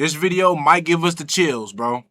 This video might give us the chills, bro.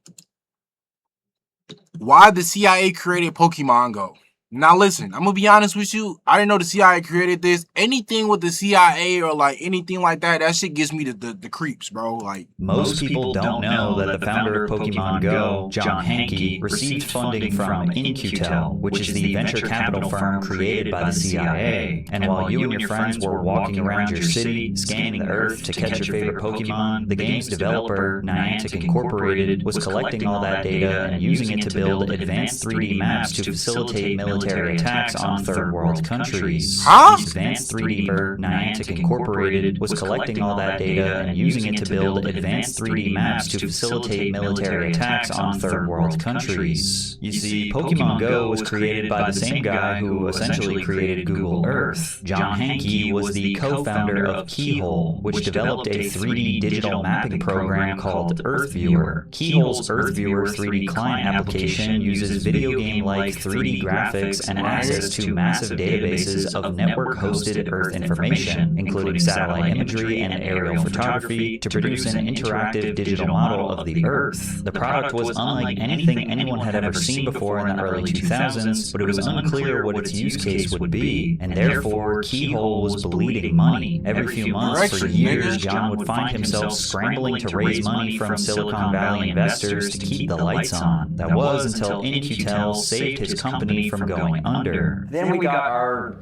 Why the CIA created Pokemon Go. Now listen, I'm gonna be honest with you. I didn't know the CIA created this. Anything with the CIA or like anything like that, that shit gives me the creeps, bro. Like most people don't know that the founder of Pokemon Go, John Hanke, received funding from In-Q-Tel, which is the venture capital firm created by the CIA. And while you and your friends were walking around your city, scanning the earth to catch your favorite Pokemon, the game's developer, Niantic Incorporated, was collecting all that data and using it to build advanced 3D maps to facilitate military attacks on third world countries. These advanced 3D Niantic Incorporated was collecting all that data and using it to build advanced 3D maps to facilitate military attacks on third world countries. You see, Pokemon Go was created by the same guy who essentially created Google Earth. John Hanke was the co-founder of Keyhole, which developed a 3D digital mapping program called Earth Viewer. Keyhole's Earth Viewer 3D client application uses video game-like 3D graphics and access to massive databases of network-hosted Earth information, including satellite imagery and aerial photography, to produce an interactive digital model of the Earth. The product was unlike anything anyone had ever seen before in the early 2000s, but it was unclear what its use case would be, and therefore Keyhole was bleeding money. Every few months for years, John would find himself scrambling to raise money from Silicon Valley investors to keep the lights on. That was until In-Q-Tel saved his company from going under. Then we got our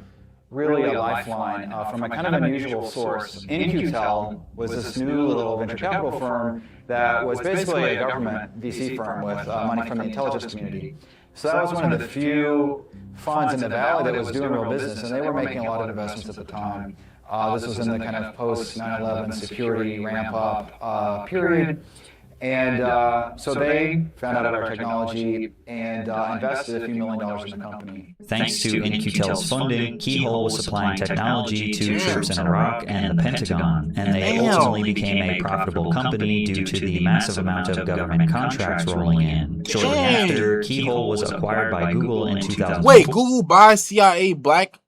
really a lifeline from a kind of unusual source. In-Q-Tel was this new little venture capital firm that was basically a government VC firm with money from the intelligence community. So that was one of the few funds in the valley that was doing real business, and they were making a lot of investments at the time. This was in the kind of post 9/11 security ramp up period. And so they found out about our technology and invested a few $1 million in the company. Thanks to In-Q-Tel's funding, Keyhole was supplying technology to troops in Iraq and the Pentagon, and they ultimately became a profitable company due to the massive amount of government contracts rolling in. Shortly after, Keyhole was acquired by Google in 2000. Wait, Google buys CIA back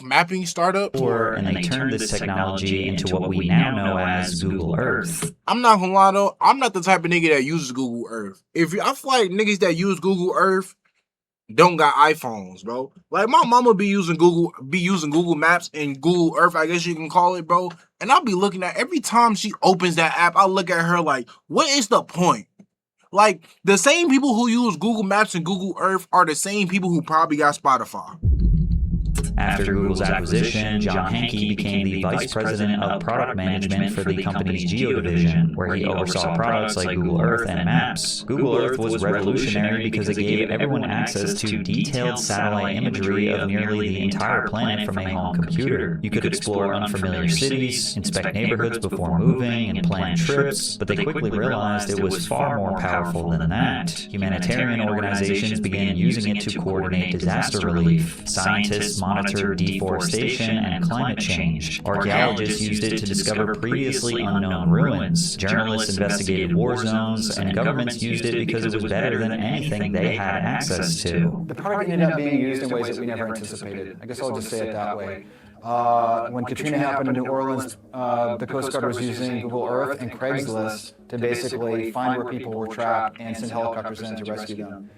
mapping startup? And they turned this technology into what we now know as Google Earth. I'm not gonna lie though, I'm not the type of nigga that uses Google Earth. I feel like niggas that use Google Earth don't got iPhones, bro. Like my mama be using Google Maps and Google Earth, I guess you can call it, bro. And I'll be looking at every time she opens that app, I look at her like, what is the point? Like the same people who use Google Maps and Google Earth are the same people who probably got Spotify. After Google's acquisition, John Hanke became the vice president of product management for the company's Geo division, where he oversaw products like Google Earth and Maps. Google Earth was revolutionary because it gave everyone access to detailed satellite imagery of nearly the entire planet from a home computer. You could explore unfamiliar cities, inspect neighborhoods before moving, and plan trips, but they quickly realized it was far more powerful than that. Humanitarian organizations began using it to coordinate disaster relief. Scientists monitored deforestation and climate change. Archaeologists used it to discover previously unknown ruins. Journalists investigated war zones, and governments used it because it was better than anything they had access to. The product ended up being used in ways that we never anticipated. I guess I'll just say it that way. When Katrina happened in New Orleans, the Coast Guard was using Google Earth and Craigslist to basically find where people were trapped and send helicopters in to rescue them.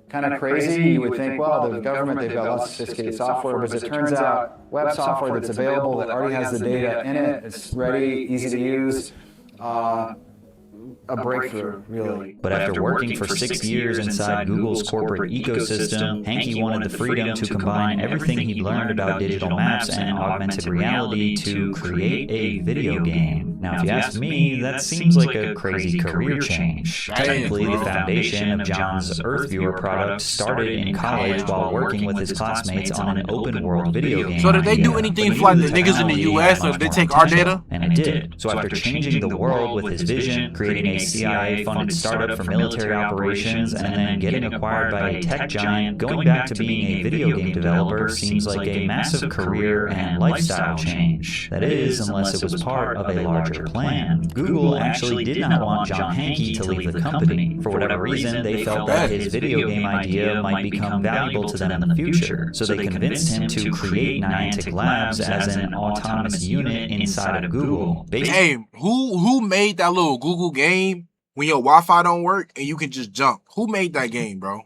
Kind of crazy, you would think, well, the government, they've got lots of sophisticated software, but as it turns out, web software that's available that already has the data in it, it's ready, easy to use, a breakthrough, really. But after working for 6 years inside Google's corporate ecosystem, Hanke wanted the freedom to combine everything he'd learned about digital maps and augmented reality to create a video game. Now, if you ask me, that seems like a crazy career change. Technically, the foundation of John's Earth Viewer product started in college while working with his classmates on an open-world video game. So did they do anything for like the niggas in the US, or did they take our data? And it did. So after changing the world with his vision, creating a CIA-funded startup for military operations, and then getting acquired by a tech giant, going back to being a video game developer seems like a massive career and lifestyle change. That is, unless it was part of a larger larger plan. Google actually did not want John Hanke to leave the company. For whatever reason, they felt that his video game idea might become valuable to them in the future, so they convinced him to create Niantic Labs as an autonomous unit inside of Google. Hey, who made that little Google game when your Wi-Fi don't work and you can just jump? Who made that game, bro?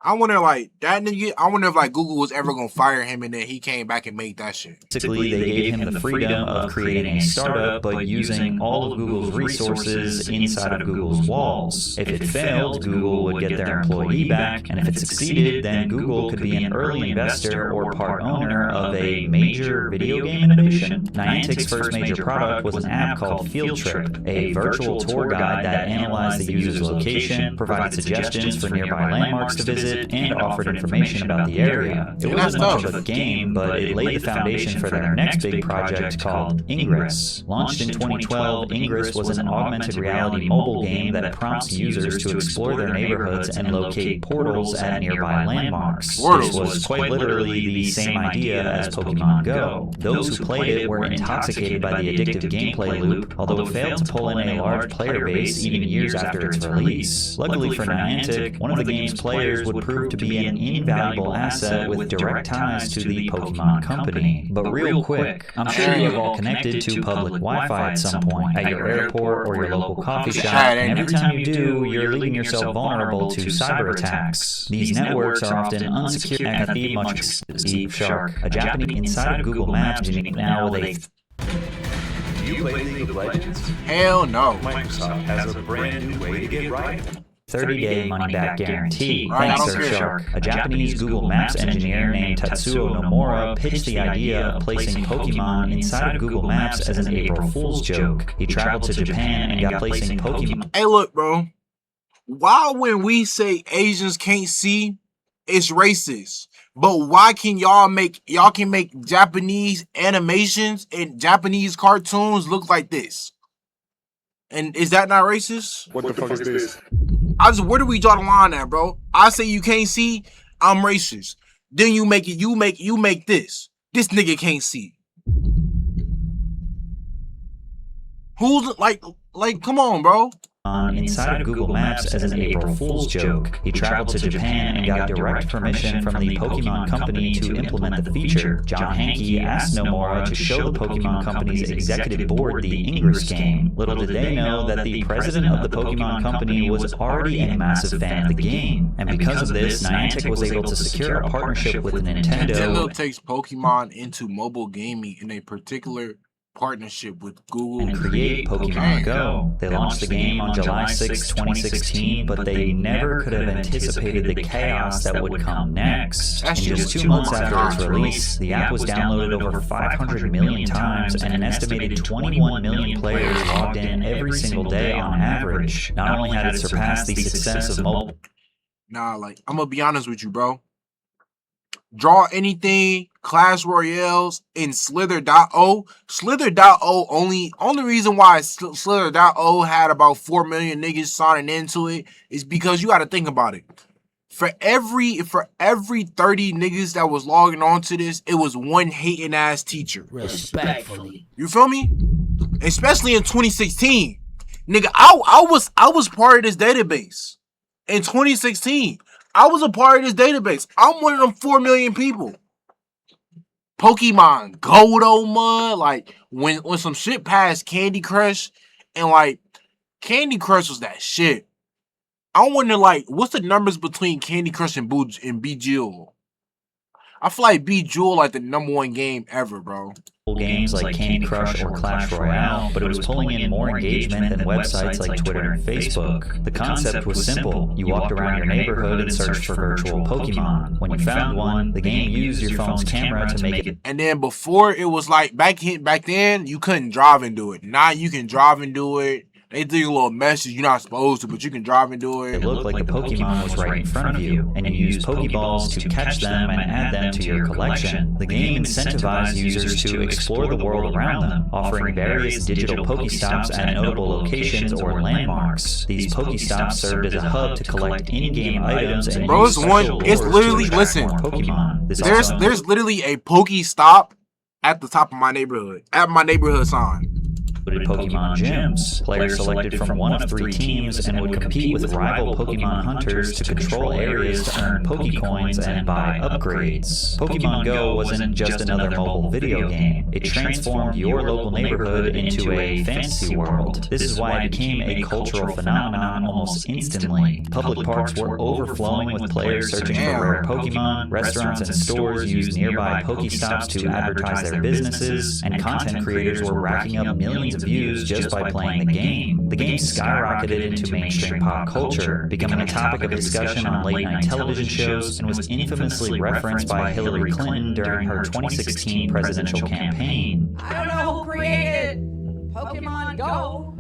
I wonder, like, that nigga, I wonder if, like, Google was ever gonna fire him and then he came back and made that shit. Basically, they gave him the freedom of creating a startup, but using all of Google's resources inside of Google's walls. If it failed, Google would get their employee back, and if it succeeded, then Google could be an early investor or part owner of a major video game innovation. Niantic's first major product was an app called Field Trip, a virtual tour guide that analyzed the user's location, provided suggestions for nearby landmarks to visit, and offered information about the area. It wasn't much of a game, but it laid the foundation for their next big project called Ingress. Launched in 2012, Ingress was an augmented reality mobile game that prompts users to explore their neighborhoods and locate portals at nearby landmarks. This was quite literally the same idea as Pokémon Go. Those who played it were intoxicated by the addictive gameplay loop, although it failed to pull in a large player base even years after its release. Luckily for Niantic, one of the game's players would prove to be an invaluable asset with direct ties to the Pokémon company. But real quick, I'm sure you have all connected to public Wi-Fi at some point, at your airport or your local coffee shop, and every time you do, you're leaving yourself vulnerable to cyber attacks. These networks are often unsecure and can be much Steve Shark, a Japanese inside of Google Maps, now with a Do you play League of Legends? Hell no. Microsoft has a brand new way to get right. 30-day money-back guarantee. Right, Thanks, Sir Shark. A Japanese Google Maps engineer named Tatsuo Nomura pitched the idea of placing Pokemon inside of Google Maps as an April Fool's joke. He traveled to Japan and got placing Pokemon. Hey, look, bro. Why when we say Asians can't see, it's racist? But why can y'all make Japanese animations and Japanese cartoons look like this? And is that not racist? What the fuck is this? Where do we draw the line at, bro? I say you can't see, I'm racist. Then you make this. This nigga can't see. Who's like, come on, bro. Inside of Google Maps as an April Fool's joke. He traveled to Japan and got direct permission from the Pokemon Company to implement the feature. John Hanke asked Nomura to show the Pokemon Company's executive board the Ingress game. Little did they know that the president of the Pokemon Company was already a massive fan of the game. And because of this, Niantic was able to secure a partnership with Nintendo. Nintendo takes Pokemon into mobile gaming in a particular partnership with Google and create Pokémon Go. They launched the game on July 6, 2016, but they never could have anticipated the chaos that would come next. In just 2 months after its release, the app was downloaded over 500 million times, and an estimated 21 million players logged in every single day on average. Not only had it surpassed the success of mobile... Nah, like, I'm gonna be honest with you, bro. Draw anything, Clash Royales, in Slither.o. Slither.o, only reason why Slither.o had about 4 million niggas signing into it is because you gotta think about it. For every 30 niggas that was logging onto this, it was one hating ass teacher. Respectfully. You feel me? Especially in 2016. Nigga, I was part of this database. In 2016. I was a part of this database. I'm one of them 4 million people. Pokemon Go though, mud. Like, when some shit passed Candy Crush, and like, Candy Crush was that shit. I wonder, like, what's the numbers between Candy Crush and Bejeweled? I feel like Bejeweled like the #1 game ever, bro. Games like Candy Crush or Clash Royale, but it was pulling in more engagement than websites like Twitter and Facebook. The concept was simple. You walked around your neighborhood and searched for virtual Pokemon. When you found one, the game used your phone's camera to make it. And then before, it was like, back then, you couldn't drive and do it. Now you can drive and do it. They do a little message you're not supposed to, but you can drive and do it. It looked like the Pokemon was right in front of you, and you used Pokeballs to catch them and add them to your collection. The game incentivized users to explore the world around them, offering various digital Pokestops at notable locations or landmarks. These Pokestops served as a hub to collect in-game items and bro, use special it's lures literally, to attract listen, more Pokemon. There's literally a Pokestop at the top of my neighborhood, at my neighborhood sign. included Pokemon gyms. Players selected from one of 3 teams and would compete with rival Pokemon hunters to control areas to earn Pokecoins and buy upgrades. Pokemon Go wasn't just another mobile video game. It transformed your local neighborhood into a fantasy world. This is why it became a cultural phenomenon almost instantly. Public parks were overflowing with players searching for rare Pokemon, restaurants and stores used nearby Pokestops to advertise their businesses, and content creators were racking up millions of views just by playing the game. The game skyrocketed into mainstream pop culture, becoming a topic of discussion on late-night television shows, and was infamously referenced by Hillary Clinton during her 2016 presidential campaign. I don't know who created Pokemon Go,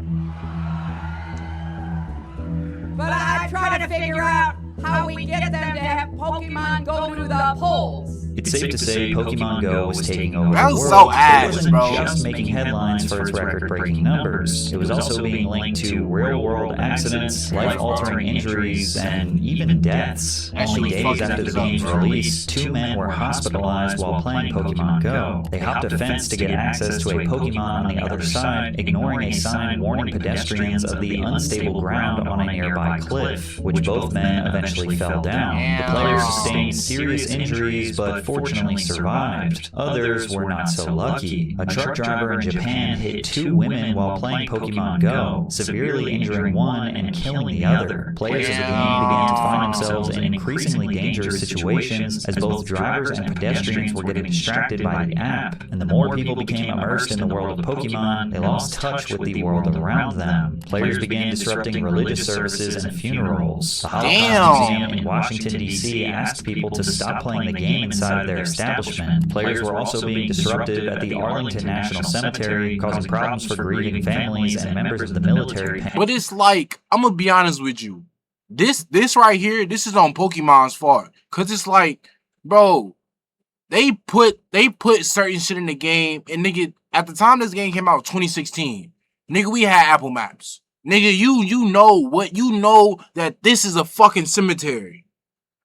but I try to figure out how we get them to have Pokemon go to the polls. It's safe to say Pokemon Go was taking over That the was world. so ass, It wasn't bro. just making headlines for its record-breaking numbers. It was also being linked to real-world accidents, life-altering injuries, and even deaths. Only days after the game's release, 2 men were hospitalized while playing Pokemon Go. They hopped a fence to get access to a Pokemon on the other side, ignoring a sign warning pedestrians of the unstable ground on a nearby cliff, which both men eventually fell down. The players sustained serious injuries, but fortunately survived. Others were not so lucky. A truck driver in Japan hit 2 women while playing Pokemon Go, severely injuring one and killing the other. Players of the game began to find themselves in increasingly dangerous situations as both drivers and pedestrians were getting distracted by the app, and the more people became immersed in the world of Pokemon, they lost touch with the world around them. Players began disrupting religious services and funerals. The Holocaust Museum in Washington, D.C. asked people to stop playing the game inside of their establishment. Players were also being disruptive at the Arlington National Cemetery, causing problems for grieving families and members of the military. But it's like, I'm gonna be honest with you. This right here, this is on Pokemon's fault. Cause it's like, bro, they put certain shit in the game, and nigga, at the time this game came out 2016, nigga, we had Apple Maps. Nigga, you know that this is a fucking cemetery.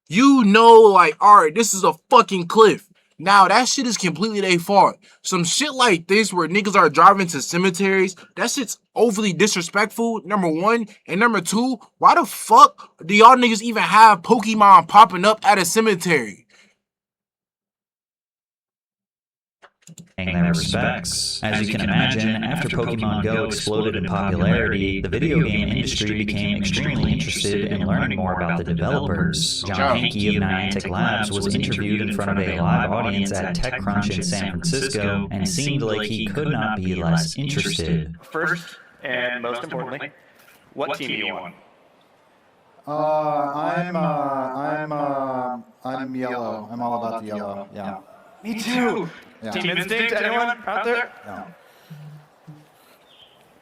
You know, like, alright, this is a fucking cliff. Now, that shit is completely their fault. Some shit like this where niggas are driving to cemeteries, that shit's overly disrespectful, number 1. And number 2, why the fuck do y'all niggas even have Pokemon popping up at a cemetery? Paying their respects. As you can imagine, after Pokemon Go exploded in popularity, the video game industry became extremely interested in learning more about the developers. John Hankey of Niantic Labs was interviewed in front of a live audience at TechCrunch in San Francisco and seemed like he could not be less interested. First, and most importantly, what team do you want? I'm yellow. I'm all about the yellow. Yeah. Me too. Yeah. Team Instinct, anyone out there? Yeah.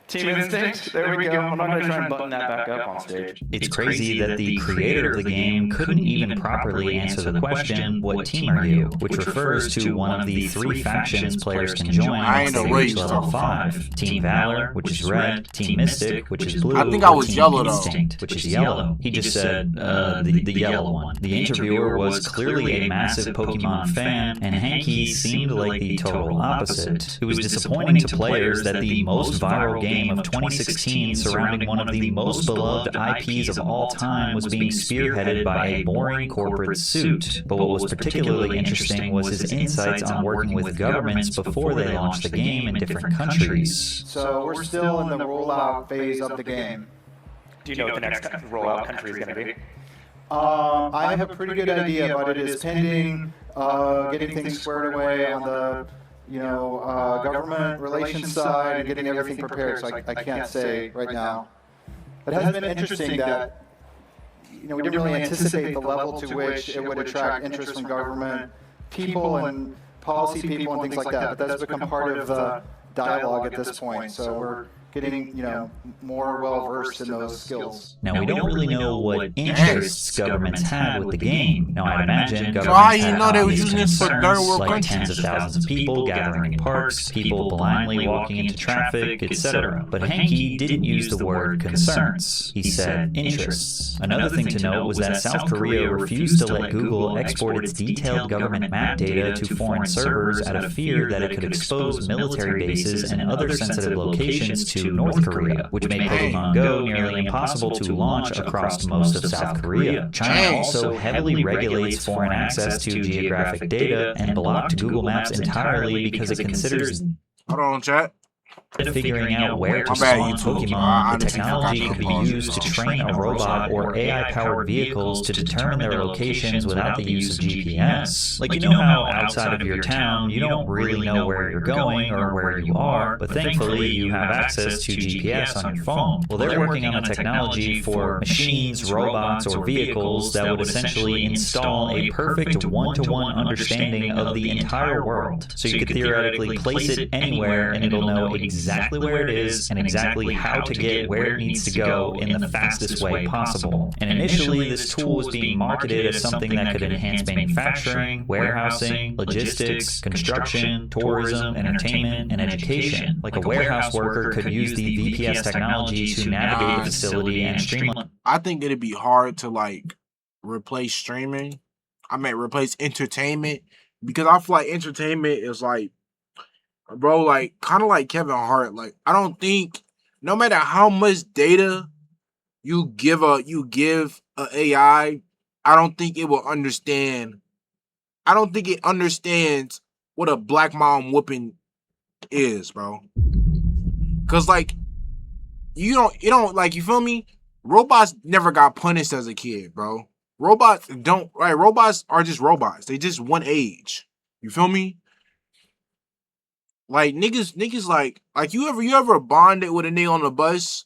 Team Instinct, there we go. I'm not going to try and button that back up on stage. It's crazy that the creator of the game couldn't even properly answer the question, what team are you? Which refers to one of the 3 factions players can join once they reach level 5. Team Valor, which is red, Team Mystic, which is blue, I think I was Team yellow, though. Instinct, which is yellow. He just said, the yellow one. The interviewer was clearly a massive Pokemon fan, and Hankey seemed like the total opposite. It was disappointing to players that the most viral game of 2016 surrounding one of the most beloved IPs of all time was being spearheaded by a boring corporate suit. But what was particularly interesting was his insights on working with governments before they launched the game in different countries. So we're still in the rollout phase of the game. Do you know what the next rollout country is going to be? I have a pretty good idea, but it is pending getting things squared away on the government relations side and getting everything prepared. So I can't say right now. It has been interesting that we didn't really anticipate the level to which it would attract interest from government people and policy people and things like that. But that's become part of the dialogue at this point. So getting, more well-versed in those skills. Now, we don't really know what interests governments had with the game. Now, I'd imagine So how governments you had know they was obvious using this for concerns, third world like countries? tens of thousands of people gathering in parks, people blindly walking into traffic, etc. But Hankey didn't use the word concerns. He said interests. Another thing to note was that South Korea refused to let Google export its detailed government map data to foreign servers out of fear that it could expose military bases and other sensitive locations to North Korea, which made Pokémon Go nearly impossible to launch across most of South Korea. China also heavily regulates foreign access to geographic data and blocked Google Maps entirely because it considers Hold on, chat. figuring out where to My bad, spawn YouTube. I Pokemon, the honestly technology forgot could to be pause used to it. train a robot or AI-powered vehicles to determine their locations without the use of GPS. Like, you know how outside of your town, you don't really know where you're going or where you are, but thankfully you have access to GPS on your phone. Well, they're working on a technology for machines, robots, or vehicles that would essentially install a perfect one-to-one understanding of the entire world. So you could theoretically place it anywhere and it'll know exactly where it is and exactly how to get where it needs to go in the fastest way possible. And initially, this tool was being marketed as something that could enhance manufacturing, warehousing, logistics, construction, tourism, entertainment, and education. Like a warehouse worker could use the VPS technology to navigate the facility and streamline. I think it'd be hard to like replace streaming. I mean, replace entertainment, because I feel like entertainment is like, bro, like kind of like Kevin Hart. Like, I don't think no matter how much data you give a AI, I don't think it will understand. I don't think it understands what a black mom whooping is, bro. Cause like you don't like, you feel me? Robots never got punished as a kid, bro. Robots are just robots. They just one age. You feel me? Like niggas like you ever bonded with a nigga on the bus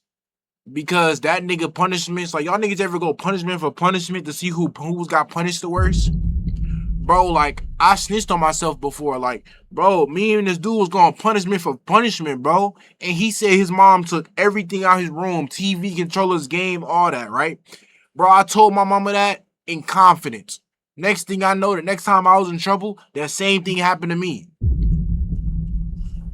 because that nigga punishments, like y'all niggas ever go punishment for punishment to see who's got punished the worst? Bro, like I snitched on myself before. Like, bro, me and this dude was going punishment for punishment, bro. And he said his mom took everything out his room, TV, controllers, game, all that, right? Bro, I told my mama that in confidence. Next thing I know, the next time I was in trouble, that same thing happened to me.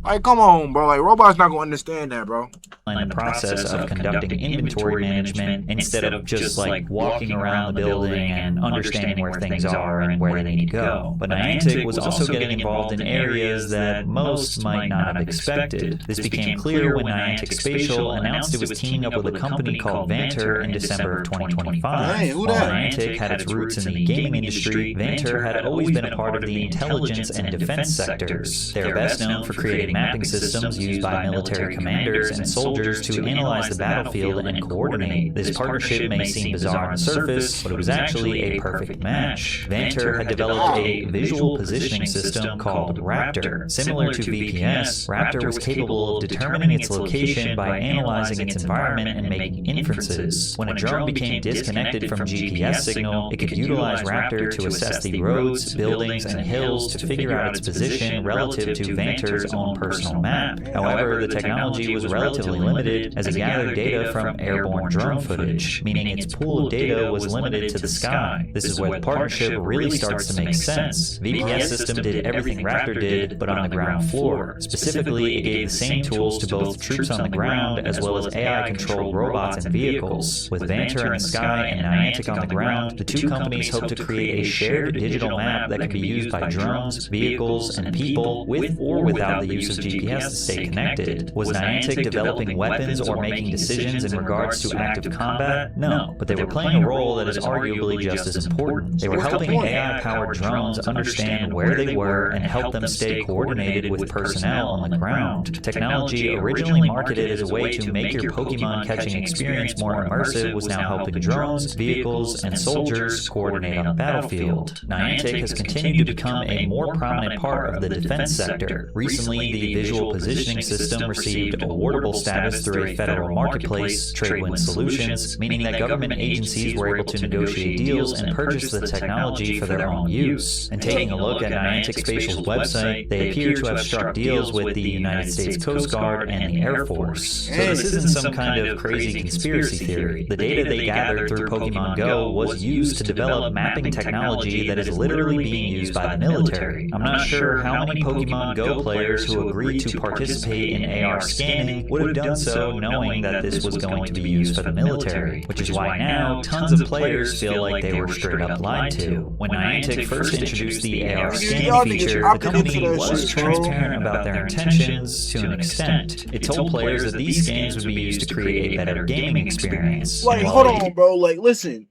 Like, come on, bro. Like, robots not gonna understand that, bro. In the process of conducting inventory management instead of just like walking around the building and understanding where things are and where they need to go. But Niantic was also getting involved in areas that most might not have expected. This became clear when Niantic Spatial announced it was teaming up with a company called Vanter in December of 2025. Hey, who While that? Niantic had its roots in the gaming industry, Vanter had always been a part of the intelligence and defense sectors. They are best known for creating mapping systems used by military commanders and soldiers to analyze the battlefield and coordinate. This partnership may seem bizarre on the surface, but it was actually a perfect match. Vanter had developed a visual positioning system called Raptor. Similar to VPS, Raptor was capable of determining its location by analyzing its environment and making inferences. When a drone became disconnected from GPS signal, it could utilize Raptor to assess the roads, buildings, and hills to figure out its position relative to Vanter's own personal map. However, the technology was relatively limited as it gathered data from airborne drone footage, meaning its pool of data was limited to the sky. This is where the partnership really starts to make sense. VPS system did everything Raptor did, but on the ground floor. Specifically, it gave the same tools to both troops on the ground as well as AI-controlled robots and vehicles. With Vanter in the sky and Niantic on the ground, the two companies hope to create a shared digital map that can be used by drones, vehicles, and people with or without the use of GPS to stay connected. Was Niantic developing weapons or making decisions in regards to active combat? No, but they were playing a role that is arguably just as important. They were helping AI-powered drones understand where they were and help them stay coordinated with personnel on the ground. Technology originally marketed as a way to make your Pokemon catching experience more immersive was now helping drones, vehicles, and soldiers coordinate on the battlefield. Niantic has continued to become a more prominent part of the defense sector. Recently, the the visual positioning system received awardable status through a federal marketplace, TradeWin Solutions, meaning that government agencies were able to negotiate deals and purchase the technology for their own use. And taking a look at Niantic Spatial's website, they appear to have struck deals with the United States Coast Guard and the Air Force. So this isn't some kind of crazy conspiracy theory. The data they gathered through Pokémon Go was used to develop mapping technology that is literally being used by the military. I'm not sure how many Pokémon Go players who agreed to participate in AR scanning would have done so knowing that this was going to be used for the military, which is why now tons of players feel like they were straight up lied to. When Niantic first introduced the AR scanning feature, the company was transparent about their intentions to an extent. It told players that these scans would be used to create a better gaming experience. Like, hold on, bro. Like, listen,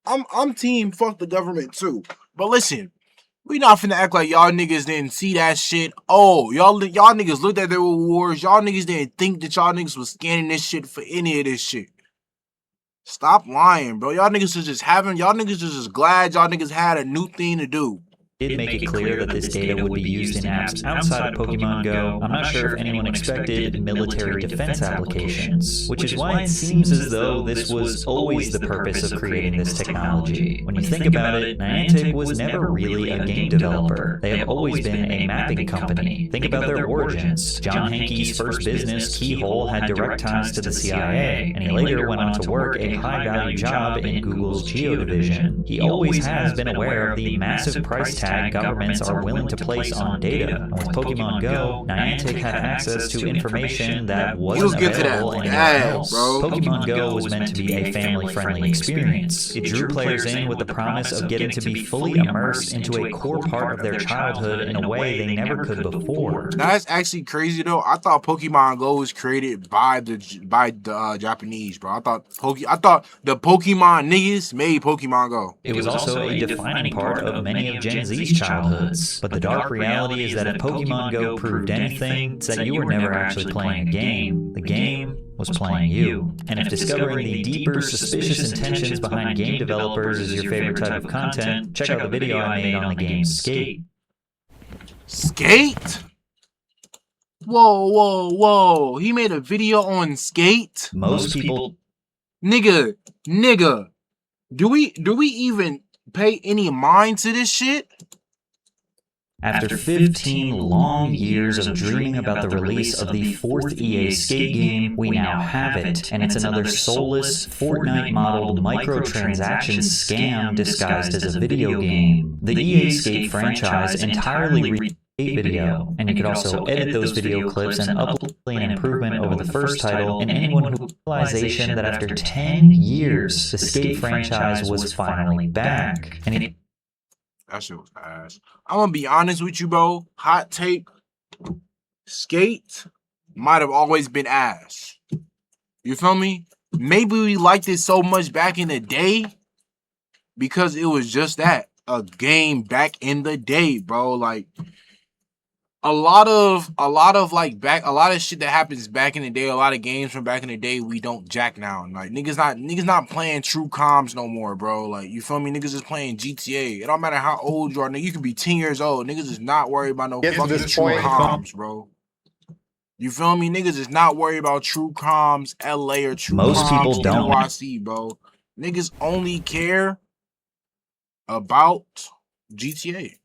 I'm team fuck the government too. But listen, we not finna act like y'all niggas didn't see that shit. Oh, y'all niggas looked at their rewards. Y'all niggas didn't think that y'all niggas was scanning this shit for any of this shit. Stop lying, bro. Y'all niggas is just glad y'all niggas had a new thing to do. Did make it clear that this data would be used in apps outside of Pokemon Go. I'm not sure if anyone expected military defense applications, which is why it seems as though this was always the purpose of creating this technology. When you think about it, Niantic was never really a game developer. They have always been a mapping company. Think about their origins. John Hankey's first business, Keyhole, had direct ties to the CIA, and he later went on to work a high-value job in Google's Geo division. He always has been aware of the massive price tag governments are willing to place on data. And with Pokemon Go, Niantic had access to information that wasn't available anywhere else. Pokemon Go was meant to be a family-friendly experience. It drew players in with the promise of getting to be fully immersed into a core part of their childhood in a way they never could before. That's actually crazy though. I thought Pokemon Go was created by the Japanese, bro. I thought the Pokemon niggas made Pokemon Go. It was also a defining part of many of Gen Z's childhoods. But the dark reality is that if Pokemon Go proved anything, it's that you were never actually playing a game. The game was playing you. And if discovering the deeper, suspicious intentions behind game developers is your favorite type of content, check out the video I made on the game Skate. Skate? Whoa. He made a video on Skate? Most people... Nigga. Do we even pay any mind to this shit? After 15 long years of dreaming about the release of the fourth EA Skate game, we now have it, and it's another soulless, Fortnite-modeled microtransaction scam disguised as a video game. The EA Skate franchise entirely Skate video, and you could also edit those video clips and upload an improvement over the first title, and anyone who realization that after 10 years, the Skate franchise was finally back. And that shit was ass. I'm gonna be honest with you, bro. Hot take. Skate might have always been ass. You feel me? Maybe we liked it so much back in the day because it was just that, a game back in the day, bro. Like a lot of shit that happens back in the day, a lot of games from back in the day we don't jack now. Like niggas not playing true comms no more, bro. Like, you feel me? Niggas is playing GTA. It don't matter how old you are, nigga. You can be 10 years old. Niggas is not worried about no fucking true comms, bro. You feel me? Niggas is not worried about true comms, LA or true most comms, people don't. NYC, bro. Niggas only care about GTA.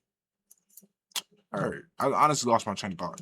All right, I honestly lost my train of thought.